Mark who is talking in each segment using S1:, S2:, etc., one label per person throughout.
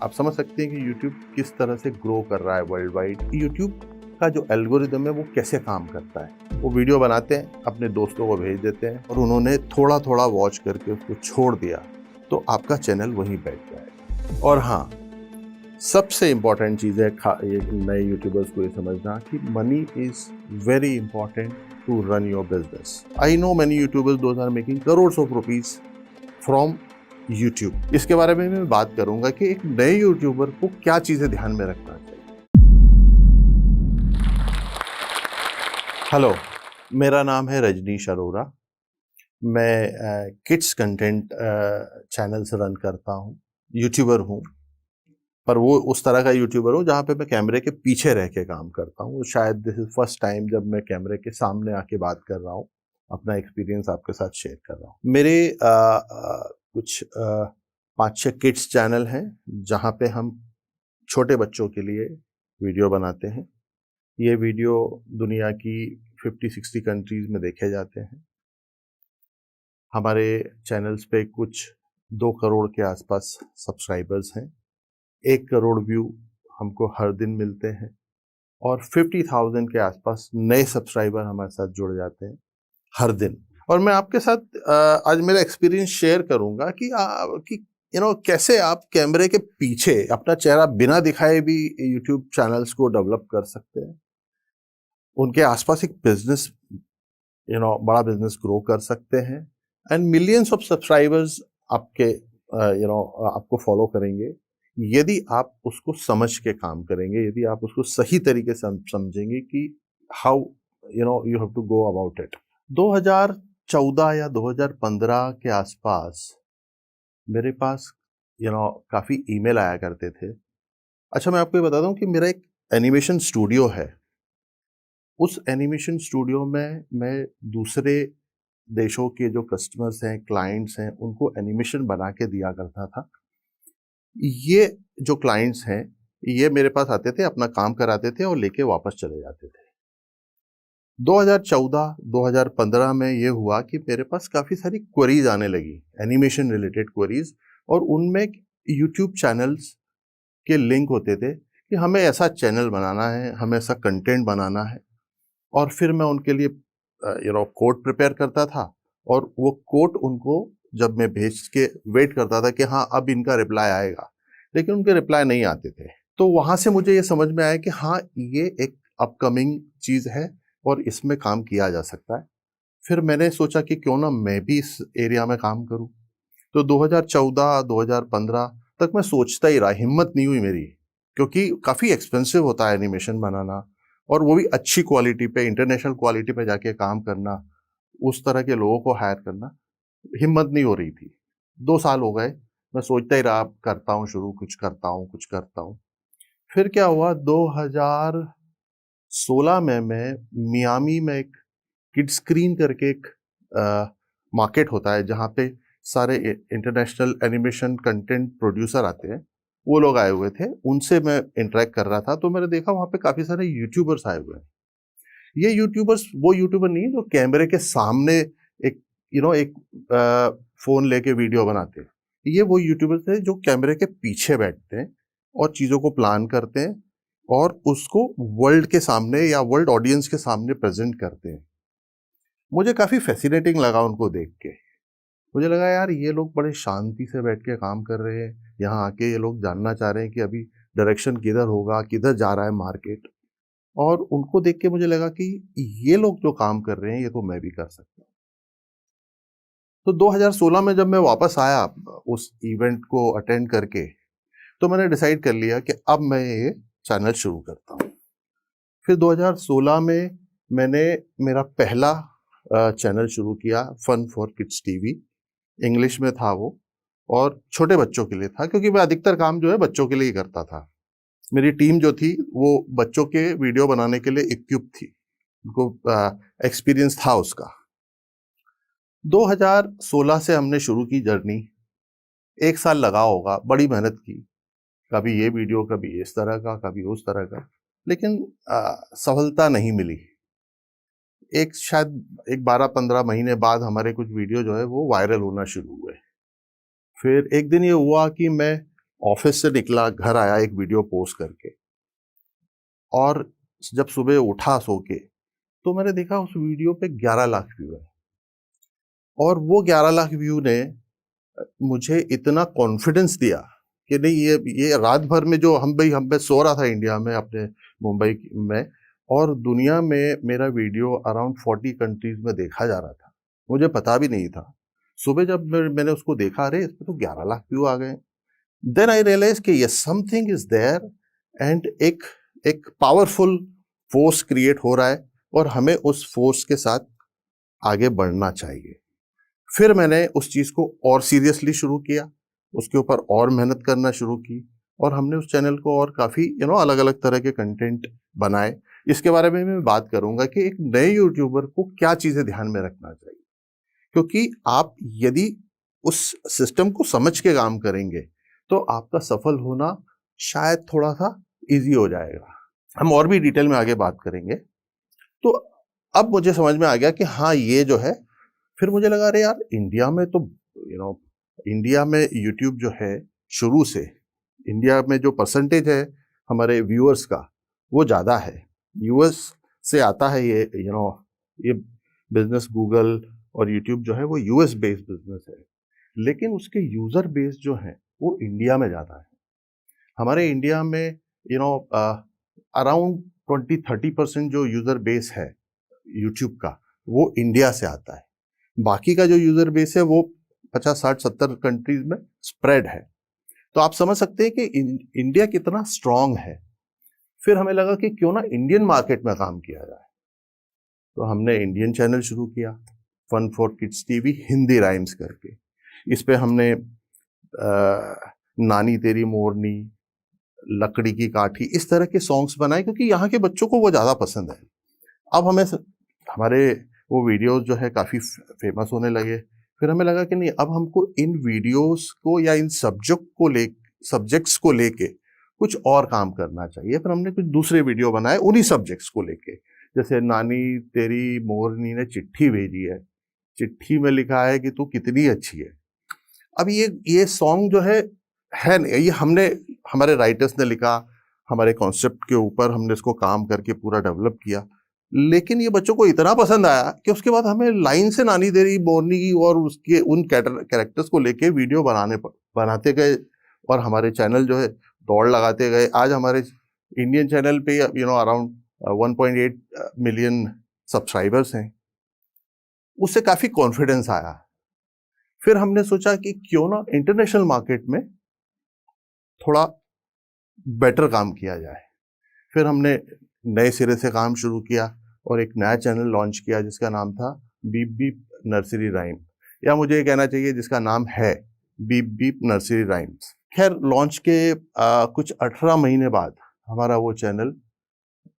S1: आप समझ सकते हैं कि यूट्यूब किस तरह से ग्रो कर रहा है वर्ल्ड वाइड। यूट्यूब का जो एल्गोरिदम है वो कैसे काम करता है। वो वीडियो बनाते हैं, अपने दोस्तों को भेज देते हैं और उन्होंने थोड़ा थोड़ा वॉच करके उसको छोड़ दिया तो आपका चैनल वहीं बैठ जाएगा। और हाँ, सबसे इम्पॉर्टेंट चीज़ है ये नए यूट्यूबर्स को ये समझना कि money is very important to run your business. I know many youtubers those are making crores of rupees from YouTube. इसके बारे में मैं बात करूंगा कि एक नए यूट्यूबर को क्या चीजें ध्यान में रखना चाहिए। हेलो, मेरा नाम है रजनीश अरोरा। मैं किड्स कंटेंट चैनल्स रन करता हूँ, यूट्यूबर हूँ। पर वो उस तरह का यूट्यूबर हूँ जहाँ पे मैं कैमरे के पीछे रह के काम करता हूँ। शायद दिस इज फर्स्ट टाइम जब मैं कैमरे के सामने आके बात कर रहा हूँ, अपना एक्सपीरियंस आपके साथ शेयर कर रहा हूँ। मेरे कुछ 5-6 किड्स चैनल हैं जहाँ पे हम छोटे बच्चों के लिए वीडियो बनाते हैं। ये वीडियो दुनिया की 50-60 कंट्रीज में देखे जाते हैं। हमारे चैनल्स पे कुछ 2 करोड़ के आसपास सब्सक्राइबर्स हैं। 1 करोड़ व्यू हमको हर दिन मिलते हैं और 50,000 के आसपास नए सब्सक्राइबर हमारे साथ जुड़ जाते हैं हर दिन। और मैं आपके साथ आज मेरा एक्सपीरियंस शेयर करूंगा कि कैसे आप कैमरे के पीछे अपना चेहरा बिना दिखाए भी यूट्यूब चैनल्स को डेवलप कर सकते हैं। उनके आसपास एक बिजनेस बड़ा बिजनेस ग्रो कर सकते हैं एंड मिलियंस ऑफ सब्सक्राइबर्स आपके आपको फॉलो करेंगे यदि आप उसको समझ के काम करेंगे, यदि आप उसको सही तरीके से समझेंगे कि how you have to go about it. 2014 या 2015 के आसपास मेरे पास काफ़ी ईमेल आया करते थे। अच्छा, मैं आपको ये बता दूं कि मेरा एक एनिमेशन स्टूडियो है। उस एनिमेशन स्टूडियो में मैं दूसरे देशों के जो कस्टमर्स हैं, क्लाइंट्स हैं, उनको एनिमेशन बना के दिया करता था। ये जो क्लाइंट्स हैं, ये मेरे पास आते थे, अपना काम कराते थे और लेके वापस चले जाते थे। 2014-2015 में ये हुआ कि मेरे पास काफ़ी सारी क्वेरीज आने लगी, एनिमेशन रिलेटेड क्वेरीज, और उनमें यूट्यूब चैनल्स के लिंक होते थे कि हमें ऐसा चैनल बनाना है, हमें ऐसा कंटेंट बनाना है। और फिर मैं उनके लिए कोड प्रिपेयर करता था और वो कोड उनको जब मैं भेज के वेट करता था कि हाँ अब इनका रिप्लाई आएगा, लेकिन उनके रिप्लाई नहीं आते थे। तो वहाँ से मुझे ये समझ में आया कि हाँ, ये एक अपकमिंग चीज़ है और इसमें काम किया जा सकता है। फिर मैंने सोचा कि क्यों ना मैं भी इस एरिया में काम करूं। तो 2014-2015 तक मैं सोचता ही रहा, हिम्मत नहीं हुई मेरी, क्योंकि काफ़ी एक्सपेंसिव होता है एनिमेशन बनाना, और वो भी अच्छी क्वालिटी पे, इंटरनेशनल क्वालिटी पे जाके काम करना, उस तरह के लोगों को हायर करना, हिम्मत नहीं हो रही थी। 2 साल हो गए, मैं सोचता ही रहा, करता हूँ शुरू, कुछ करता हूँ। फिर क्या हुआ, 2016 में मैं मियामी में एक किड स्क्रीन करके एक मार्केट होता है जहाँ पे सारे इंटरनेशनल एनिमेशन कंटेंट प्रोड्यूसर आते हैं, वो लोग आए हुए थे, उनसे मैं इंटरेक्ट कर रहा था। तो मैंने देखा वहाँ पे काफ़ी सारे यूट्यूबर्स आए हुए हैं। ये यूट्यूबर्स वो यूट्यूबर नहीं है जो कैमरे के सामने एक एक फ़ोन लेके वीडियो बनाते हैं। ये वो यूट्यूबर्स हैं जो कैमरे के पीछे बैठते हैं और चीज़ों को प्लान करते हैं और उसको वर्ल्ड के सामने या वर्ल्ड ऑडियंस के सामने प्रेजेंट करते हैं। मुझे काफ़ी फैसिनेटिंग लगा उनको देख के। मुझे लगा यार, ये लोग बड़े शांति से बैठ के काम कर रहे हैं, यहाँ आके ये लोग जानना चाह रहे हैं कि अभी डायरेक्शन किधर होगा, किधर जा रहा है मार्केट। और उनको देख के मुझे लगा कि ये लोग जो काम कर रहे हैं ये तो मैं भी कर सकता हूँ। तो 2016 में जब मैं वापस आया उस इवेंट को अटेंड करके, तो मैंने डिसाइड कर लिया कि अब मैं ये चैनल शुरू करता हूँ। फिर 2016 में मैंने मेरा पहला चैनल शुरू किया, fun for kids TV. English में था वो और छोटे बच्चों के लिए था, क्योंकि मैं अधिकतर काम जो है बच्चों के लिए ही करता था। मेरी टीम जो थी वो बच्चों के वीडियो बनाने के लिए इक्विप थी, उनको एक्सपीरियंस था उसका। 2016 से हमने शुरू की जर्नी। 1 साल लगा होगा, बड़ी मेहनत की, कभी ये वीडियो, कभी इस तरह का, कभी उस तरह का, लेकिन सफलता नहीं मिली। शायद एक 12-15 महीने बाद हमारे कुछ वीडियो जो है वो वायरल होना शुरू हुए। फिर एक दिन ये हुआ कि मैं ऑफिस से निकला, घर आया एक वीडियो पोस्ट करके, और जब सुबह उठा सो के तो मैंने देखा उस वीडियो पे 11 लाख व्यू है। और वो 11 लाख व्यू ने मुझे इतना कॉन्फिडेंस दिया कि नहीं, ये रात भर में जो हम मैं सो रहा था इंडिया में अपने मुंबई में, और दुनिया में मेरा वीडियो अराउंड 40 कंट्रीज में देखा जा रहा था, मुझे पता भी नहीं था। सुबह जब मैंने उसको देखा, अरे इसमें तो 11 लाख व्यू आ गए। देन आई रियलाइज कि yes, something is there, and एक पावरफुल फोर्स क्रिएट हो रहा है और हमें उस फोर्स के साथ आगे बढ़ना चाहिए। फिर मैंने उस चीज को और सीरियसली शुरू किया, उसके ऊपर और मेहनत करना शुरू की, और हमने उस चैनल को और काफी अलग अलग तरह के कंटेंट बनाए। इसके बारे में मैं बात करूंगा कि एक नए यूट्यूबर को क्या चीजें ध्यान में रखना चाहिए, क्योंकि आप यदि उस सिस्टम को समझ के काम करेंगे तो आपका सफल होना शायद थोड़ा सा इजी हो जाएगा। हम और भी डिटेल में आगे बात करेंगे। तो अब मुझे समझ में आ गया कि हाँ, ये जो है, फिर मुझे लगा अरे यार, इंडिया में तो इंडिया में यूट्यूब जो है, शुरू से इंडिया में जो परसेंटेज है हमारे व्यूअर्स का वो ज़्यादा है। यूएस से आता है ये ये बिजनेस। गूगल और यूट्यूब जो है वो यूएस बेस्ड बिजनेस है, लेकिन उसके यूज़र बेस जो है वो इंडिया में ज़्यादा है। हमारे इंडिया में अराउंड 20-30% जो यूज़र बेस है यूट्यूब का वो इंडिया से आता है। बाकी का जो यूज़र बेस है वो 50-60-70 कंट्रीज में स्प्रेड है। तो आप समझ सकते हैं कि इंडिया कितना स्ट्रांग है। फिर हमें लगा कि क्यों ना इंडियन मार्केट में काम किया जाए, तो हमने इंडियन चैनल शुरू किया, fun for kids TV Hindi rhymes करके। इस पे हमने नानी तेरी मोरनी, लकड़ी की काठी, इस तरह के सॉन्ग्स बनाए, क्योंकि यहाँ के बच्चों को वो ज़्यादा पसंद है। अब हमारे वो वीडियोस जो है काफ़ी फेमस होने लगे। फिर हमें लगा कि नहीं, अब हमको इन वीडियोस को या इन सब्जेक्ट्स को लेके कुछ और काम करना चाहिए। फिर हमने कुछ दूसरे वीडियो बनाए उन्हीं सब्जेक्ट्स को लेके, जैसे नानी तेरी मोरनी ने चिट्ठी भेजी है, चिट्ठी में लिखा है कि तू कितनी अच्छी है। अब ये सॉन्ग जो है ये हमारे राइटर्स ने लिखा, हमारे कॉन्सेप्ट के ऊपर हमने इसको काम करके पूरा डेवलप किया, लेकिन ये बच्चों को इतना पसंद आया कि उसके बाद हमें लाइन से नानी तेरी मोरनी की और उसके उन कैरेक्टर्स को लेके वीडियो बनाते गए, और हमारे चैनल जो है दौड़ लगाते गए। आज हमारे इंडियन चैनल पे अराउंड 1.8 मिलियन सब्सक्राइबर्स हैं। उससे काफ़ी कॉन्फिडेंस आया। फिर हमने सोचा कि क्यों ना इंटरनेशनल मार्केट में थोड़ा बेटर काम किया जाए। फिर हमने नए सिरे से काम शुरू किया और एक नया चैनल लॉन्च किया जिसका नाम था बीप बीप नर्सरी राइम, या मुझे ये कहना चाहिए जिसका नाम है बीप बीप नर्सरी राइम्स। खैर, लॉन्च के कुछ 18 महीने बाद हमारा वो चैनल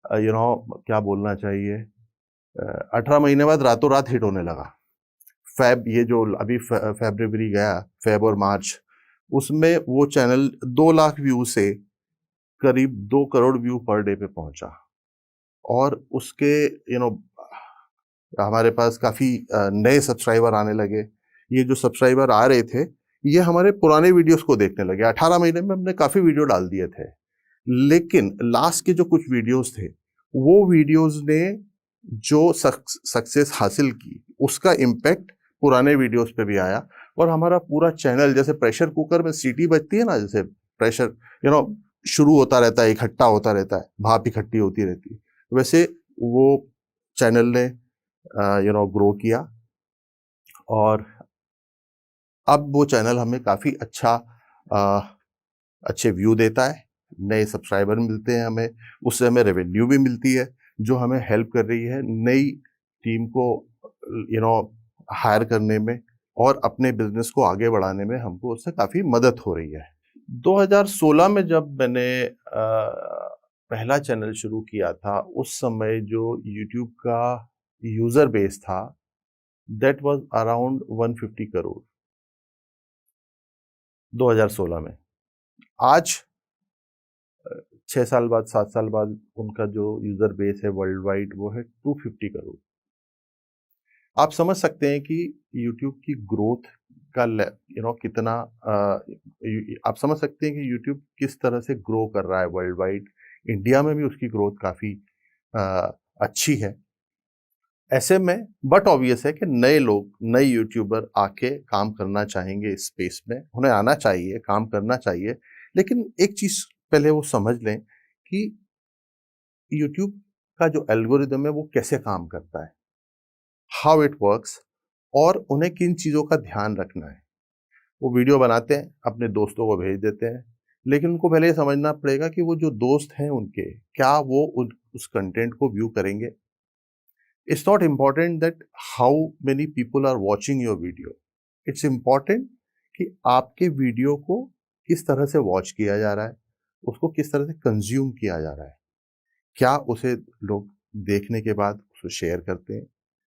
S1: क्या बोलना चाहिए, 18 महीने बाद रातों रात हिट होने लगा। ये जो अभी फरवरी गया, फेब और मार्च, उसमें वो चैनल 2 लाख व्यू से करीब 2 करोड़ व्यू पर डे पे पहुंचा। और उसके हमारे पास काफ़ी नए सब्सक्राइबर आने लगे। ये जो सब्सक्राइबर आ रहे थे ये हमारे पुराने वीडियोस को देखने लगे। 18 महीने में हमने काफ़ी वीडियो डाल दिए थे, लेकिन लास्ट के जो कुछ वीडियोस थे वो वीडियोस ने जो सक्सेस हासिल की उसका इम्पैक्ट पुराने वीडियोस पे भी आया। और हमारा पूरा चैनल, जैसे प्रेशर कुकर में सीटी बजती है ना, जैसे प्रेशर शुरू होता रहता है, इकट्ठा होता रहता है, भाप इकट्ठी होती रहती है, वैसे वो चैनल ने ग्रो किया। और अब वो चैनल हमें काफ़ी अच्छे व्यू देता है, नए सब्सक्राइबर मिलते हैं हमें, उससे हमें रेवेन्यू भी मिलती है जो हमें हेल्प कर रही है नई टीम को हायर करने में, और अपने बिजनेस को आगे बढ़ाने में हमको उससे काफ़ी मदद हो रही है। 2016 में जब मैंने पहला चैनल शुरू किया था, उस समय जो यूट्यूब का यूज़र बेस था दैट वाज अराउंड 150 करोड़ 2016 में। आज 6 साल बाद, 7 साल बाद उनका जो यूज़र बेस है वर्ल्ड वाइड वो है 250 करोड़। आप समझ सकते हैं कि यूट्यूब की ग्रोथ का कितना आप समझ सकते हैं कि यूट्यूब किस तरह से ग्रो कर रहा है वर्ल्ड वाइड। इंडिया में भी उसकी ग्रोथ काफ़ी अच्छी है। ऐसे में बट ऑब्वियस है कि नए लोग, नए यूट्यूबर आके काम करना चाहेंगे इस स्पेस में, उन्हें आना चाहिए, काम करना चाहिए। लेकिन एक चीज़ पहले वो समझ लें कि यूट्यूब का जो एल्गोरिदम है वो कैसे काम करता है, हाउ इट वर्क्स, और उन्हें किन चीज़ों का ध्यान रखना है। वो वीडियो बनाते हैं, अपने दोस्तों को भेज देते हैं, लेकिन उनको पहले ये समझना पड़ेगा कि वो जो दोस्त हैं उनके, क्या वो उस कंटेंट को व्यू करेंगे। It's not important that how many people are watching your video, it's important कि आपके वीडियो को किस तरह से वॉच किया जा रहा है, उसको किस तरह से कंज्यूम किया जा रहा है। क्या उसे लोग देखने के बाद उसको शेयर करते हैं,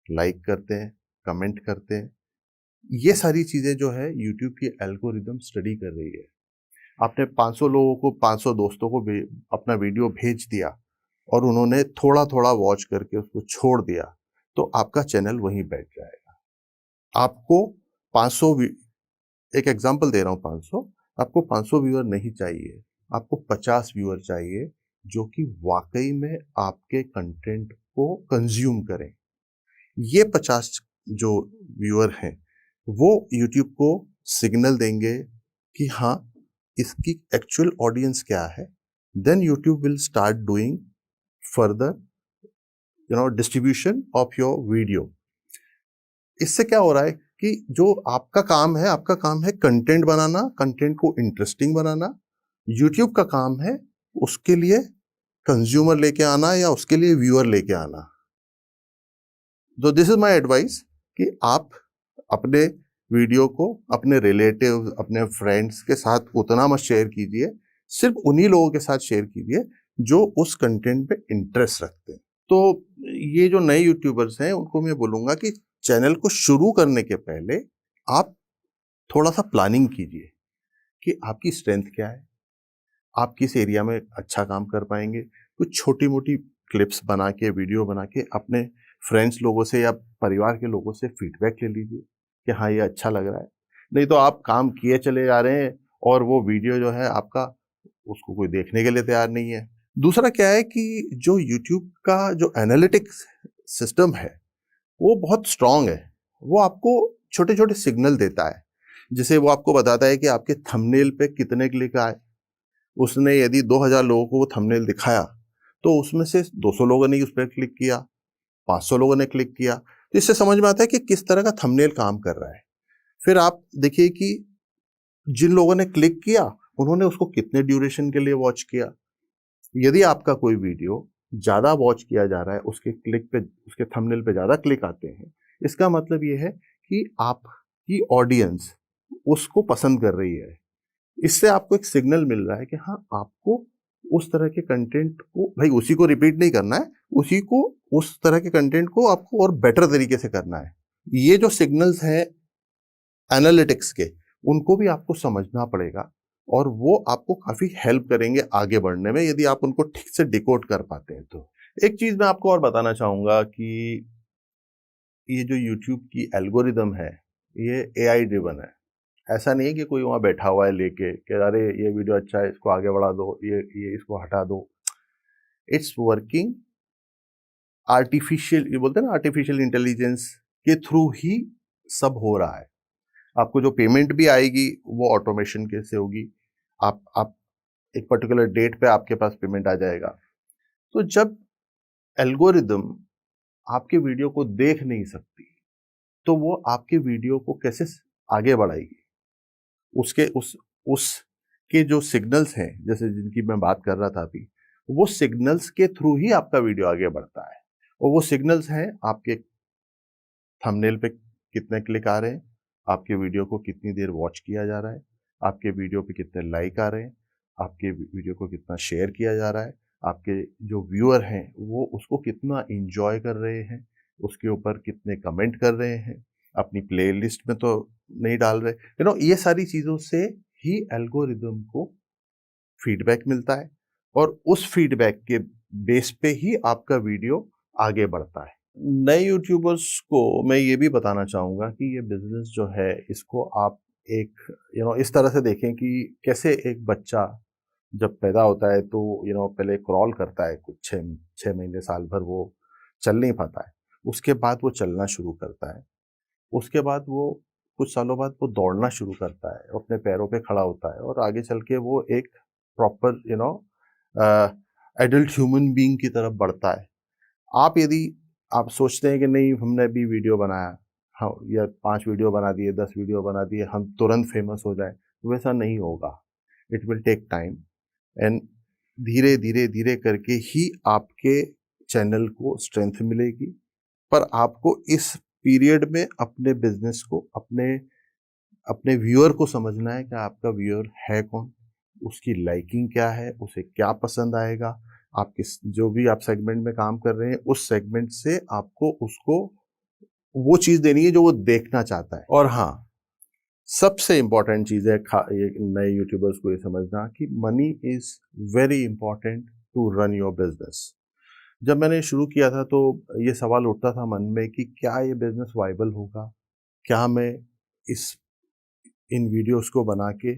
S1: लाइक करते हैं, कमेंट करते हैं। ये सारी चीज़ें जो है यूट्यूब की एल्गोरिदम स्टडी कर रही है। आपने 500 लोगों को, 500 दोस्तों को अपना वीडियो भेज दिया और उन्होंने थोड़ा थोड़ा वॉच करके उसको छोड़ दिया, तो आपका चैनल वहीं बैठ जाएगा। आपको 500 एक एग्जांपल दे रहा हूँ, 500, आपको 500 व्यूअर नहीं चाहिए, आपको 50 व्यूअर चाहिए जो कि वाकई में आपके कंटेंट को कंज्यूम करें। ये 50 जो व्यूअर हैं वो यूट्यूब को सिग्नल देंगे कि हाँ, इसकी एक्चुअल ऑडियंस क्या है। Then YouTube will start doing further distribution of your video. इससे क्या हो रहा है कि जो आपका काम है कंटेंट बनाना, कंटेंट को इंटरेस्टिंग बनाना। यूट्यूब का काम है उसके लिए कंज्यूमर लेके आना या उसके लिए व्यूअर लेके आना। तो दिस इज माय एडवाइस कि आप अपने वीडियो को अपने रिलेटिव, अपने फ्रेंड्स के साथ उतना मत शेयर कीजिए, सिर्फ उन्हीं लोगों के साथ शेयर कीजिए जो उस कंटेंट पे इंटरेस्ट रखते हैं। तो ये जो नए यूट्यूबर्स हैं उनको मैं बोलूँगा कि चैनल को शुरू करने के पहले आप थोड़ा सा प्लानिंग कीजिए कि आपकी स्ट्रेंथ क्या है, आप किस एरिया में अच्छा काम कर पाएंगे। कुछ छोटी मोटी क्लिप्स बना के, वीडियो बना के अपने फ्रेंड्स लोगों से या परिवार के लोगों से फीडबैक ले लीजिए कि हाँ ये अच्छा लग रहा है। नहीं तो आप काम किए चले जा रहे हैं और वो वीडियो जो है आपका, उसको कोई देखने के लिए तैयार नहीं है। दूसरा क्या है कि जो यूट्यूब का जो एनालिटिक्स सिस्टम है वो बहुत स्ट्रांग है। वो आपको छोटे छोटे सिग्नल देता है, जिसे वो आपको बताता है कि आपके थंबनेल पे कितने क्लिक आए। उसने यदि 2000 लोगों को वो थंबनेल दिखाया तो उसमें से 200 लोगों ने उस पर क्लिक किया, 500 लोगों ने क्लिक किया। तो इससे समझ में आता है कि किस तरह का थंबनेल काम कर रहा है। फिर आप देखिए कि जिन लोगों ने क्लिक किया उन्होंने उसको कितने ड्यूरेशन के लिए वॉच किया। यदि आपका कोई वीडियो ज़्यादा वॉच किया जा रहा है, उसके क्लिक पे, उसके थंबनेल पे ज़्यादा क्लिक आते हैं, इसका मतलब ये है कि आपकी ऑडियंस उसको पसंद कर रही है। इससे आपको एक सिग्नल मिल रहा है कि हाँ, आपको उस तरह के कंटेंट को, भाई उसी को रिपीट नहीं करना है, उसी को, उस तरह के कंटेंट को आपको और बेटर तरीके से करना है। ये जो सिग्नल्स हैं एनालिटिक्स के, उनको भी आपको समझना पड़ेगा और वो आपको काफी हेल्प करेंगे आगे बढ़ने में, यदि आप उनको ठीक से डिकोड कर पाते हैं तो। एक चीज मैं आपको और बताना चाहूंगा कि ये जो यूट्यूब की एल्गोरिदम है ये एआई ड्रिवन है। ऐसा नहीं है कि कोई वहां बैठा हुआ है लेके कि अरे ये वीडियो अच्छा है, इसको आगे बढ़ा दो, ये इसको हटा दो। इट्स वर्किंग आर्टिफिशियल, ये बोलते हैं ना, आर्टिफिशियल इंटेलिजेंस के थ्रू ही सब हो रहा है। आपको जो पेमेंट भी आएगी वो ऑटोमेशन के से होगी। आप एक पर्टिकुलर डेट पे आपके पास पेमेंट आ जाएगा। तो जब एल्गोरिदम आपके वीडियो को देख नहीं सकती तो वो आपके वीडियो को कैसे आगे बढ़ाएगी। उसके उसके जो सिग्नल्स हैं, जैसे जिनकी मैं बात कर रहा था अभी, वो सिग्नल्स के थ्रू ही आपका वीडियो आगे बढ़ता है। और वो सिग्नल्स हैं आपके थंबनेल पे कितने क्लिक आ रहे हैं, आपके वीडियो को कितनी देर वॉच किया जा रहा है, आपके वीडियो पे कितने लाइक आ रहे हैं, आपके वीडियो को कितना शेयर किया जा रहा है, आपके जो व्यूअर हैं वो उसको कितना इंजॉय कर रहे हैं, उसके ऊपर कितने कमेंट कर रहे हैं, अपनी प्लेलिस्ट में तो नहीं डाल रहे। ये सारी चीज़ों से ही एल्गोरिदम को फीडबैक मिलता है और उस फीडबैक के बेस पे ही आपका वीडियो आगे बढ़ता है। नए यूट्यूबर्स को मैं ये भी बताना चाहूँगा कि ये बिज़नेस जो है इसको आप एक इस तरह से देखें कि कैसे एक बच्चा जब पैदा होता है तो पहले क्रॉल करता है कुछ 6 महीने साल भर वो चल नहीं पाता है। उसके बाद वो चलना शुरू करता है। उसके बाद वो कुछ सालों बाद वो दौड़ना शुरू करता है, अपने पैरों पे खड़ा होता है और आगे चल के वो एक प्रॉपर एडल्ट ह्यूमन बीइंग की तरफ बढ़ता है। आप यदि आप सोचते हैं कि नहीं हमने अभी वीडियो बनाया, हाँ, या 5 वीडियो बना दिए, 10 वीडियो बना दिए, हम तुरंत फेमस हो जाएँ, वैसा नहीं होगा। It will take time and धीरे, धीरे, धीरे करके ही आपके चैनल को स्ट्रेंथ मिलेगी। पर आपको इस पीरियड में अपने बिज़नेस को, अपने अपने व्यूअर को समझना है कि आपका व्यूअर है कौन? उसकी लाइकिंग क्या है? उसे क्या पसंद आएगा? आप किस जो भी आप सेगमेंट में काम कर रहे हैं, उस सेगमेंट से आपको उसको वो चीज़ देनी है जो वो देखना चाहता है। और हाँ, सबसे इम्पोर्टेंट चीज़ है ये नए यूट्यूबर्स को ये समझना कि money is very important to run your business. जब मैंने शुरू किया था तो ये सवाल उठता था मन में कि क्या ये बिज़नेस वायबल होगा? क्या मैं इस इन वीडियोस को बना के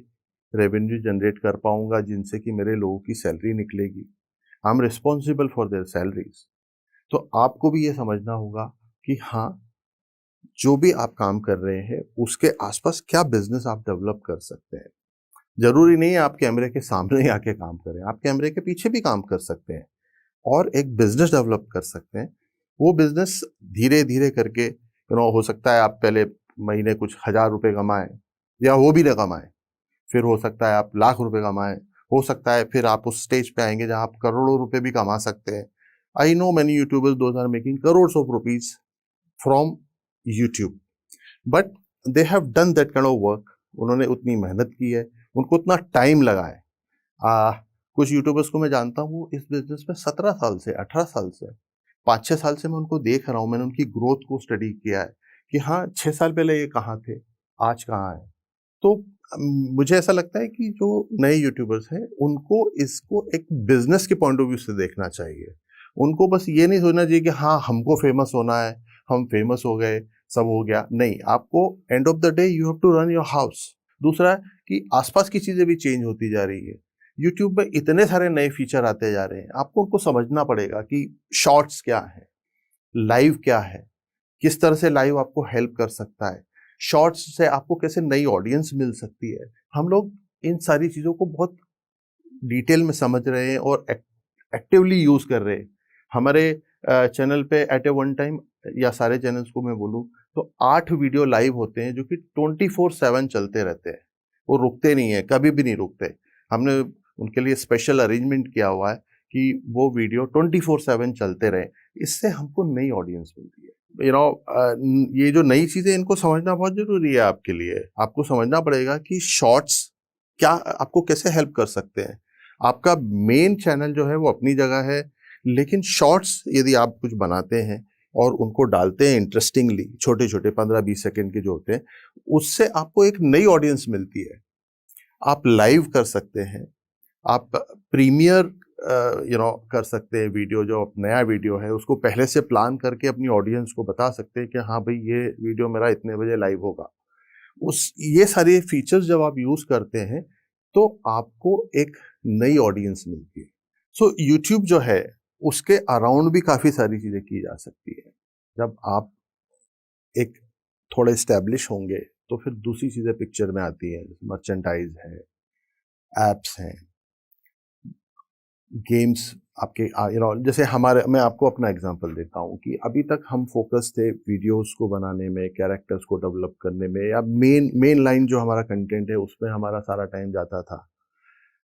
S1: रेवेन्यू जनरेट कर पाऊंगा जिनसे कि मेरे लोगों की सैलरी निकलेगी? I am responsible for their salaries. तो आपको भी ये समझना होगा कि हाँ, जो भी आप काम कर रहे हैं उसके आसपास क्या बिजनेस आप डेवलप कर सकते हैं। जरूरी नहीं है आप कैमरे के सामने ही आके काम करें, आप कैमरे के पीछे भी काम कर सकते हैं और एक बिजनेस डेवलप कर सकते हैं। वो बिजनेस धीरे धीरे करके हो सकता है आप पहले महीने कुछ 1,000 रुपए कमाएं या वो भी ना कमाएं, फिर हो सकता है आप लाख रुपए कमाएं, हो सकता है फिर आप उस स्टेज पे आएंगे जहां आप करोड़ों रुपए भी कमा सकते हैं। I know many youtubers those are making crores of rupees from YouTube, but they have done that kind of work. उन्होंने उतनी मेहनत की है, उनको उतना टाइम लगा है। आ, कुछ यूट्यूबर्स को मैं जानता हूँ इस बिजनेस में 17 साल से, 18 साल से, 5-6 साल से मैं उनको देख रहा हूँ, मैंने उनकी ग्रोथ को स्टडी किया है कि हाँ 6 साल पहले ये कहाँ थे, आज कहाँ है। तो मुझे ऐसा लगता है कि जो नए यूट्यूबर्स हैं उनको इसको एक बिजनेस के पॉइंट ऑफ व्यू से देखना चाहिए। उनको बस ये नहीं सोचना चाहिए कि हाँ हमको फेमस होना है, हम फेमस हो गए, सब हो गया। नहीं, आपको end of the day you have to run your house. दूसरा है कि आसपास की चीजें भी चेंज होती जा रही है। यूट्यूब में इतने सारे नए फीचर आते जा रहे हैं, आपको उनको समझना पड़ेगा कि शॉर्ट्स क्या है, लाइव क्या है, किस तरह से लाइव आपको हेल्प कर सकता है, शॉर्ट्स से आपको कैसे नई ऑडियंस मिल सकती है। हम लोग इन सारी चीज़ों को बहुत डिटेल में समझ रहे हैं और एक्टिवली यूज़ कर रहे हैं। हमारे चैनल पे एट ए वन टाइम, या सारे चैनल्स को मैं बोलूँ तो 8 वीडियो लाइव होते हैं जो कि 24/7 चलते रहते हैं। वो रुकते नहीं है, कभी भी नहीं रुकते। हमने उनके लिए स्पेशल अरेंजमेंट किया हुआ है कि वो वीडियो 24/7 चलते रहे। इससे हमको नई ऑडियंस मिलती है। ये जो नई चीजें इनको समझना बहुत जरूरी है आपके लिए। आपको समझना पड़ेगा कि शॉर्ट्स क्या आपको कैसे हेल्प कर सकते हैं। आपका मेन चैनल जो है वो अपनी जगह है, लेकिन शॉर्ट्स यदि आप कुछ बनाते हैं और उनको डालते हैं इंटरेस्टिंगली, छोटे छोटे 15-20 सेकेंड के जो होते हैं, उससे आपको एक नई ऑडियंस मिलती है। आप लाइव कर सकते हैं, आप प्रीमियर कर सकते हैं। वीडियो जो नया वीडियो है उसको पहले से प्लान करके अपनी ऑडियंस को बता सकते हैं कि हाँ भाई ये वीडियो मेरा इतने बजे लाइव होगा। उस ये सारे फीचर्स जब आप यूज करते हैं तो आपको एक नई ऑडियंस मिलती है। सो यूट्यूब जो है उसके अराउंड भी काफी सारी चीजें की जा सकती है। जब आप एक थोड़े स्टैब्लिश होंगे तो फिर दूसरी चीजें पिक्चर में आती हैं, जैसे मर्चेंडाइज है, एप्स हैं, गेम्स आपके जैसे हमारे, मैं आपको अपना एग्जांपल देता हूँ कि अभी तक हम फोकस थे वीडियोस को बनाने में, कैरेक्टर्स को डेवलप करने में, या मेन लाइन जो हमारा कंटेंट है उसमें हमारा सारा टाइम जाता था।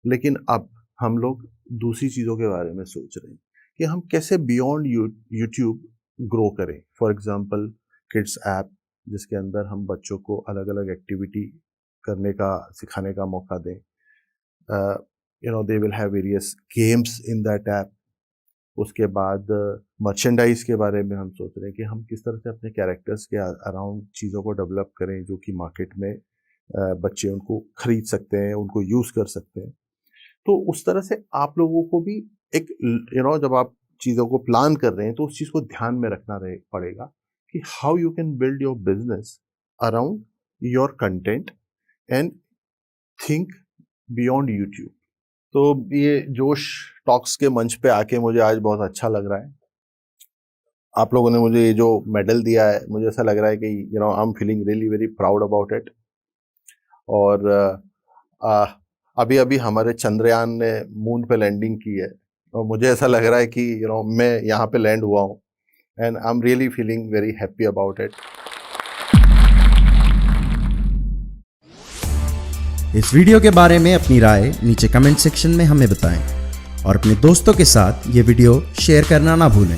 S1: लेकिन अब हम लोग दूसरी चीज़ों के बारे में सोच रहे हैं कि हम कैसे बियॉन्ड यूट्यूब ग्रो करें। फॉर एग्जांपल किड्स ऐप, जिसके अंदर हम बच्चों को अलग अलग एक्टिविटी करने का, सिखाने का मौका दें। They will have various games in that app. उसके बाद मर्चेंडाइज के बारे में हम सोच रहे हैं कि हम किस तरह से अपने कैरेक्टर्स के अराउंड चीज़ों को डेवलप करें जो कि मार्केट में बच्चे उनको खरीद सकते हैं, उनको यूज़ कर सकते हैं। तो उस तरह से आप लोगों को भी एक जब आप चीज़ों को प्लान कर रहे हैं तो उस चीज़ को ध्यान में रखना पड़ेगा कि how you can build your business around your content and think beyond YouTube. तो ये जोश टॉक्स के मंच पे आके मुझे आज बहुत अच्छा लग रहा है। आप लोगों ने मुझे ये जो मेडल दिया है, मुझे ऐसा लग रहा है कि I am feeling really very proud about it. और अभी अभी हमारे चंद्रयान ने मून पे लैंडिंग की है और मुझे ऐसा लग रहा है कि मैं यहाँ पे लैंड हुआ हूँ and I am really feeling very happy about it.
S2: इस वीडियो के बारे में अपनी राय नीचे कमेंट सेक्शन में हमें बताएं और अपने दोस्तों के साथ ये वीडियो शेयर करना ना भूलें।